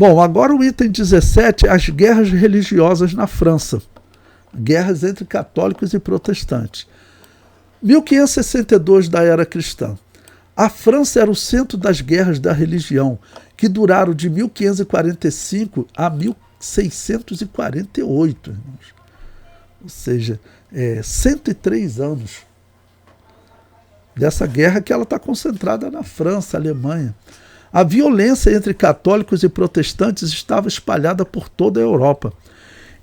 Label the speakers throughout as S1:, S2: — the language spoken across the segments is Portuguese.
S1: Bom, agora o item 17, as guerras religiosas na França. Guerras entre católicos e protestantes. 1562 da era cristã. A França era o centro das guerras da religião, que duraram de 1545 a 1648, irmãos. Ou seja, 103 anos dessa guerra que ela está concentrada na França, Alemanha. A violência entre católicos e protestantes estava espalhada por toda a Europa.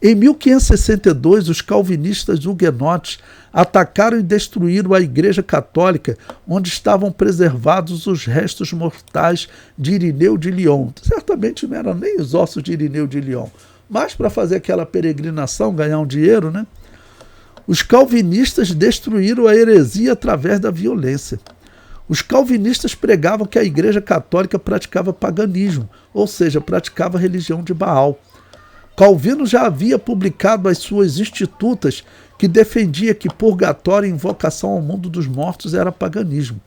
S1: Em 1562, os calvinistas huguenotes atacaram e destruíram a Igreja Católica, onde estavam preservados os restos mortais de Irineu de Lyon. Certamente não eram nem os ossos de Irineu de Lyon, mas para fazer aquela peregrinação, ganhar um dinheiro, né? Os calvinistas destruíram a heresia através da violência. Os calvinistas pregavam que a Igreja Católica praticava paganismo, ou seja, praticava a religião de Baal. Calvino já havia publicado as suas Institutas, que defendia que purgatório e invocação ao mundo dos mortos era paganismo.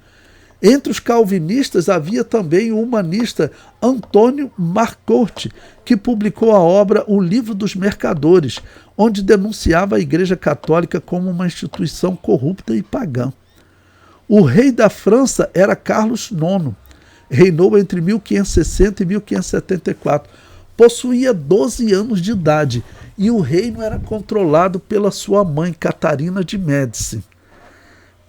S1: Entre os calvinistas havia também o humanista Antônio Marcotte, que publicou a obra O Livro dos Mercadores, onde denunciava a Igreja Católica como uma instituição corrupta e pagã. O rei da França era Carlos IX, reinou entre 1560 e 1574. Possuía 12 anos de idade e o reino era controlado pela sua mãe, Catarina de Médici.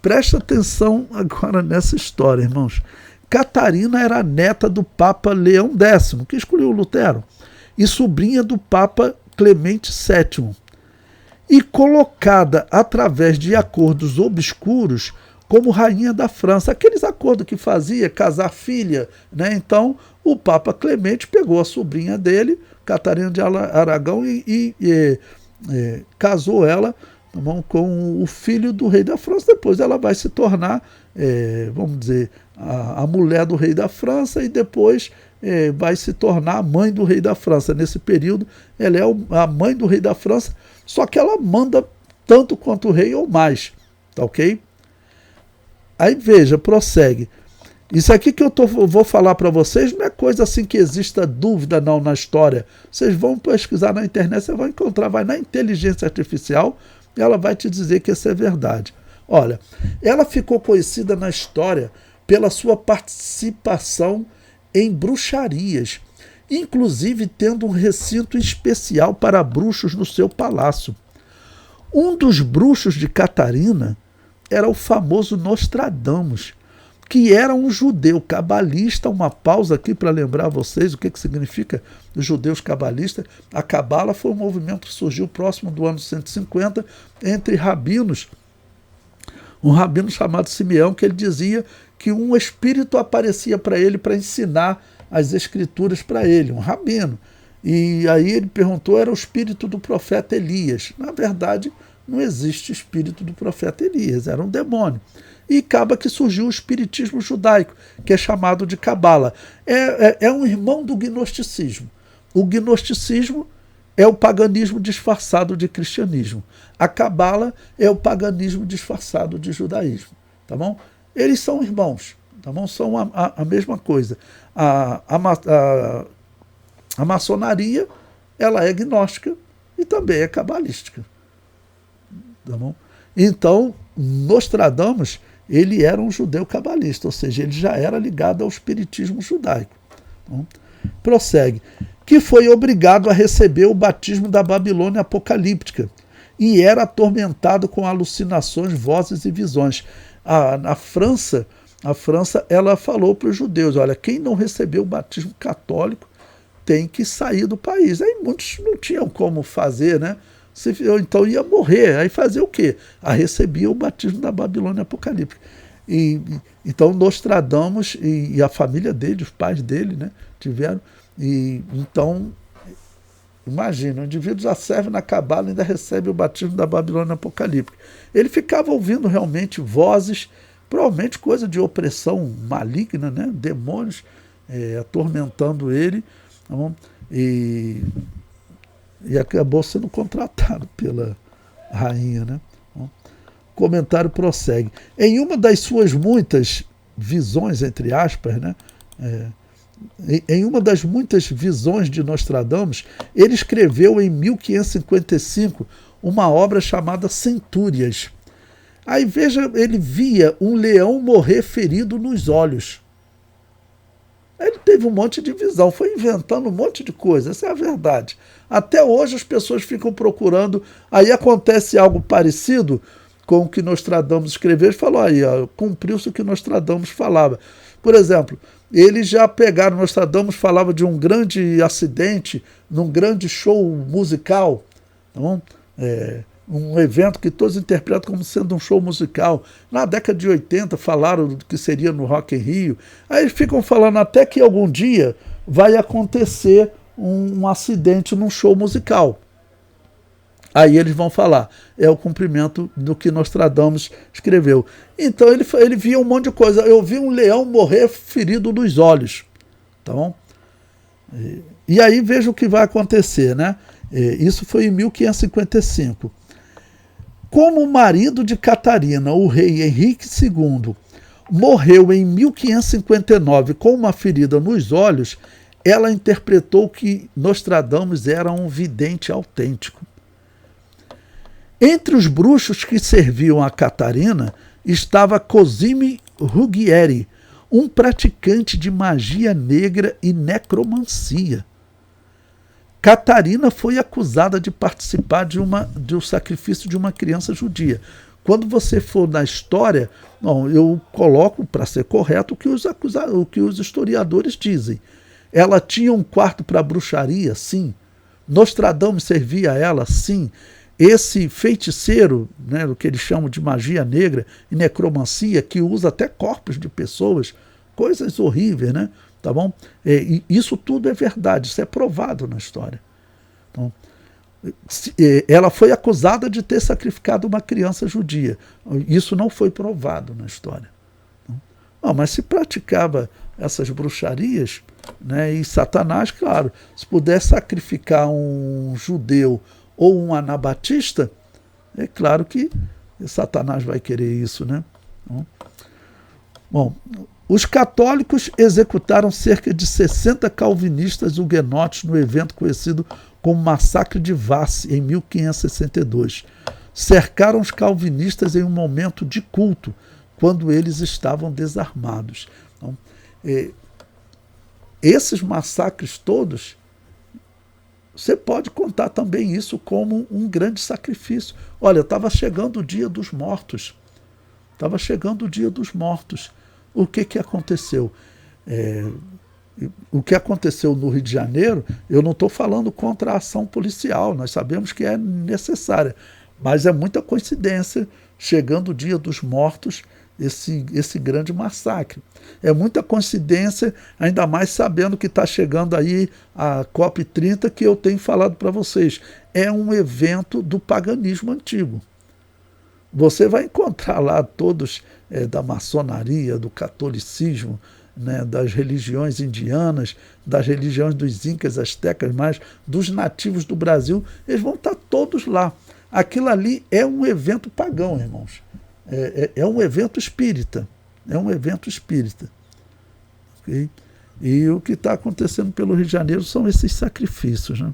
S1: Presta atenção agora nessa história, irmãos. Catarina era neta do Papa Leão X, que escolheu Lutero, e sobrinha do Papa Clemente VII. E colocada através de acordos obscuros como rainha da França, aqueles acordos que fazia, casar filha, né? Então o Papa Clemente pegou a sobrinha dele, Catarina de Aragão, e casou ela com o filho do rei da França. Depois ela vai se tornar, vamos dizer, a mulher do rei da França, e depois vai se tornar a mãe do rei da França. Nesse período, ela é a mãe do rei da França, só que ela manda tanto quanto o rei ou mais, tá ok? Aí veja, prossegue. Isso aqui que eu vou falar para vocês não é coisa assim que exista dúvida não na história. Vocês vão pesquisar na internet, você vai encontrar, vai na inteligência artificial, e ela vai te dizer que isso é verdade. Olha, ela ficou conhecida na história pela sua participação em bruxarias, inclusive tendo um recinto especial para bruxos no seu palácio. Um dos bruxos de Catarina era o famoso Nostradamus, que era um judeu cabalista. Uma pausa aqui para lembrar vocês o que significa os judeus cabalistas. A Cabala foi um movimento que surgiu próximo do ano 150 entre rabinos. Um rabino chamado Simeão, que ele dizia que um espírito aparecia para ele para ensinar as escrituras para ele, um rabino. E aí ele perguntou, era o espírito do profeta Elias. Na verdade, não existe espírito do profeta Elias, era um demônio. E acaba que surgiu o espiritismo judaico, que é chamado de Cabala. É um irmão do gnosticismo. O gnosticismo é o paganismo disfarçado de cristianismo. A Cabala é o paganismo disfarçado de judaísmo. Tá bom? Eles são irmãos, tá bom? São a mesma coisa. A maçonaria, ela é gnóstica e também é cabalística. Tá bom? Então, Nostradamus, ele era um judeu cabalista, ou seja, ele já era ligado ao espiritismo judaico. Tá bom? Prossegue. Que foi obrigado a receber o batismo da Babilônia apocalíptica e era atormentado com alucinações, vozes e visões. A França, ela falou para os judeus, olha, quem não recebeu o batismo católico tem que sair do país. Aí muitos não tinham como fazer, né? Então ia morrer. Aí fazer o quê? Recebia o batismo da Babilônia apocalíptica. Então Nostradamus e a família dele, os pais dele, né, tiveram. Então, imagina, o indivíduo já serve na Cabala e ainda recebe o batismo da Babilônia apocalíptica. Ele ficava ouvindo realmente vozes, provavelmente coisa de opressão maligna, né? Demônios atormentando ele. Então, e acabou sendo contratado pela rainha, né? O comentário prossegue. Em uma das suas muitas visões, entre aspas, né? em uma das muitas visões de Nostradamus, ele escreveu em 1555 uma obra chamada Centúrias. Aí veja, ele via um leão morrer ferido nos olhos. Ele teve um monte de visão, foi inventando um monte de coisa, essa é a verdade. Até hoje as pessoas ficam procurando, aí acontece algo parecido com o que Nostradamus escreveu, ele falou aí, cumpriu-se o que Nostradamus falava. Por exemplo, eles já pegaram, Nostradamus falava de um grande acidente, num grande show musical, não? Um evento que todos interpretam como sendo um show musical. Na década de 80 falaram do que seria no Rock in Rio. Aí eles ficam falando até que algum dia vai acontecer um acidente num show musical. Aí eles vão falar, é o cumprimento do que Nostradamus escreveu. Então ele via um monte de coisa. Eu vi um leão morrer ferido nos olhos. Tá bom? E aí veja o que vai acontecer, né? Isso foi em 1555. Como o marido de Catarina, o rei Henrique II, morreu em 1559 com uma ferida nos olhos, ela interpretou que Nostradamus era um vidente autêntico. Entre os bruxos que serviam a Catarina estava Cosime Ruggieri, um praticante de magia negra e necromancia. Catarina foi acusada de participar do sacrifício de uma criança judia. Quando você for na história, eu coloco, para ser correto, o que os historiadores dizem. Ela tinha um quarto para bruxaria, sim. Nostradamus servia a ela, sim. Esse feiticeiro, né, o que eles chamam de magia negra e necromancia, que usa até corpos de pessoas, coisas horríveis, né? Tá bom? E isso tudo é verdade, isso é provado na história. Então, ela foi acusada de ter sacrificado uma criança judia. Isso não foi provado na história. Não, mas se praticava essas bruxarias, né, e Satanás, claro, se puder sacrificar um judeu ou um anabatista, é claro que Satanás vai querer isso, né? Bom, os católicos executaram cerca de 60 calvinistas huguenotes no evento conhecido como Massacre de Vasse, em 1562. Cercaram os calvinistas em um momento de culto, quando eles estavam desarmados. Então, esses massacres todos, você pode contar também isso como um grande sacrifício. Olha, estava chegando o dia dos mortos. Estava chegando o dia dos mortos. O que aconteceu? O que aconteceu no Rio de Janeiro, eu não estou falando contra a ação policial, nós sabemos que é necessária, mas é muita coincidência, chegando o dia dos mortos, esse grande massacre. É muita coincidência, ainda mais sabendo que está chegando aí a COP30, que eu tenho falado para vocês. É um evento do paganismo antigo. Você vai encontrar lá todos da maçonaria, do catolicismo, né, das religiões indianas, das religiões dos incas, astecas, mas dos nativos do Brasil, eles vão estar todos lá. Aquilo ali é um evento pagão, irmãos. É um evento espírita. É um evento espírita. Okay? E o que está acontecendo pelo Rio de Janeiro são esses sacrifícios, né?